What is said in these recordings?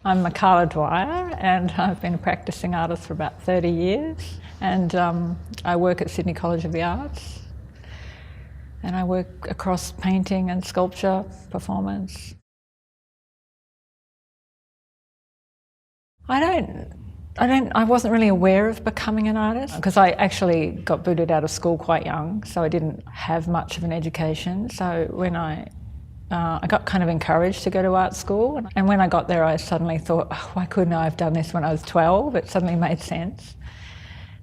I'm Mikala Dwyer and I've been a practising artist for about 30 years, and I work at Sydney College of the Arts, and I work across painting and sculpture, performance. I wasn't really aware of becoming an artist because I actually got booted out of school quite young, so I didn't have much of an education. So when I got kind of encouraged to go to art school, and when I got there I suddenly thought, oh, why couldn't I have done this when I was 12? It suddenly made sense.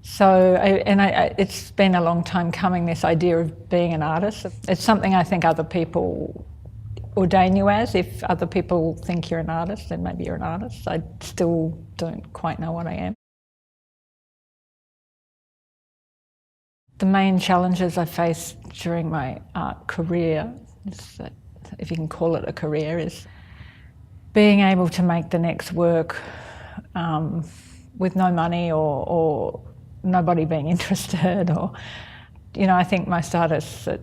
So, it's been a long time coming, this idea of being an artist. It's something I think other people ordain you as. If other people think you're an artist, then maybe you're an artist. I still don't quite know what I am. The main challenges I faced during my art career, if you can call it a career, is being able to make the next work with no money or nobody being interested, or, I think most artists that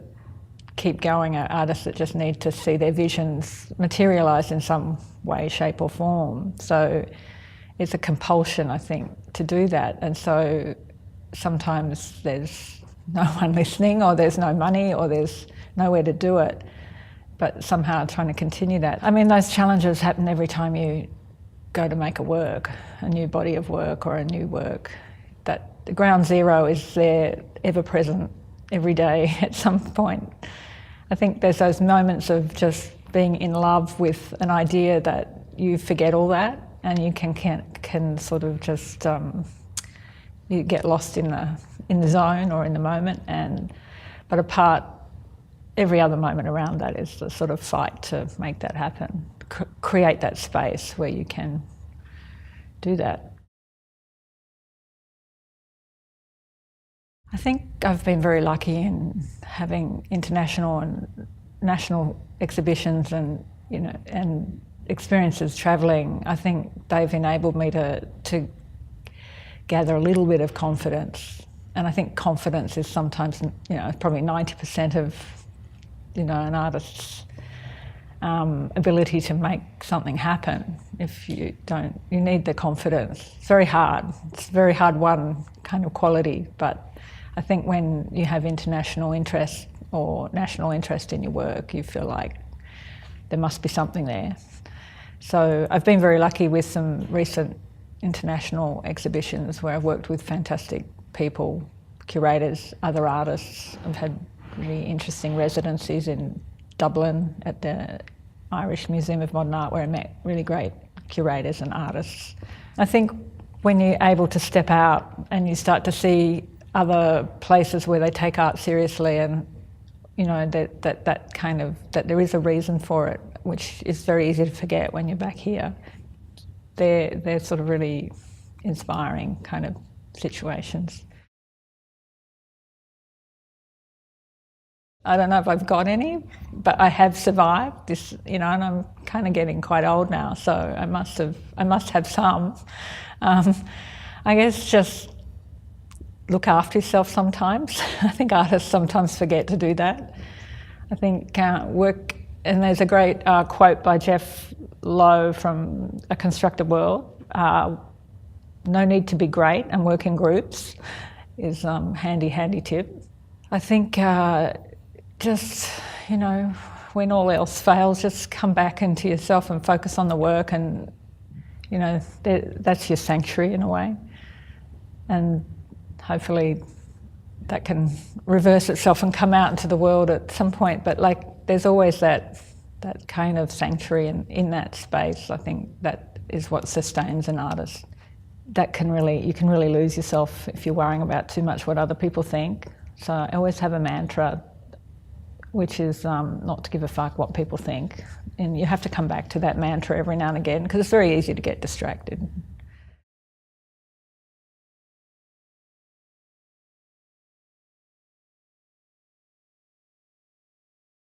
keep going are artists that just need to see their visions materialised in some way, shape or form. So it's a compulsion, I think, to do that. And so sometimes there's no one listening, or there's no money, or there's nowhere to do it. But somehow trying to continue that. I mean, those challenges happen every time you go to make a new body of work or a new work. That the ground zero is there, ever present, every day at some point. I think there's those moments of just being in love with an idea that you forget all that, and you can sort of just you get lost in the zone or in the moment, but every other moment around that is the sort of fight to make that happen, create that space where you can do that. I think I've been very lucky in having international and national exhibitions and experiences travelling. I think they've enabled me to gather a little bit of confidence, and I think confidence is sometimes probably 90% of an artist's ability to make something happen. If you don't, you need the confidence. It's very hard. It's a very hard won kind of quality, but I think when you have international interest or national interest in your work, you feel like there must be something there. So I've been very lucky with some recent international exhibitions where I've worked with fantastic people, curators, other artists. I've had really interesting residencies in Dublin at the Irish Museum of Modern Art, where I met really great curators and artists. I think when you're able to step out and you start to see other places where they take art seriously, and that there is a reason for it, which is very easy to forget when you're back here. They're sort of really inspiring kind of situations. I don't know if I've got any, but I have survived this, and I'm kind of getting quite old now, so I must have some. I guess just look after yourself sometimes. I think artists sometimes forget to do that. I think work, and there's a great quote by Jeff Lowe from A Constructed World, no need to be great and work in groups is handy tip. I think just, when all else fails, just come back into yourself and focus on the work, and, that's your sanctuary in a way. And hopefully that can reverse itself and come out into the world at some point. But there's always that kind of sanctuary in that space. I think that is what sustains an artist. You can really lose yourself if you're worrying about too much what other people think. So I always have a mantra, which is not to give a fuck what people think. And you have to come back to that mantra every now and again, because it's very easy to get distracted.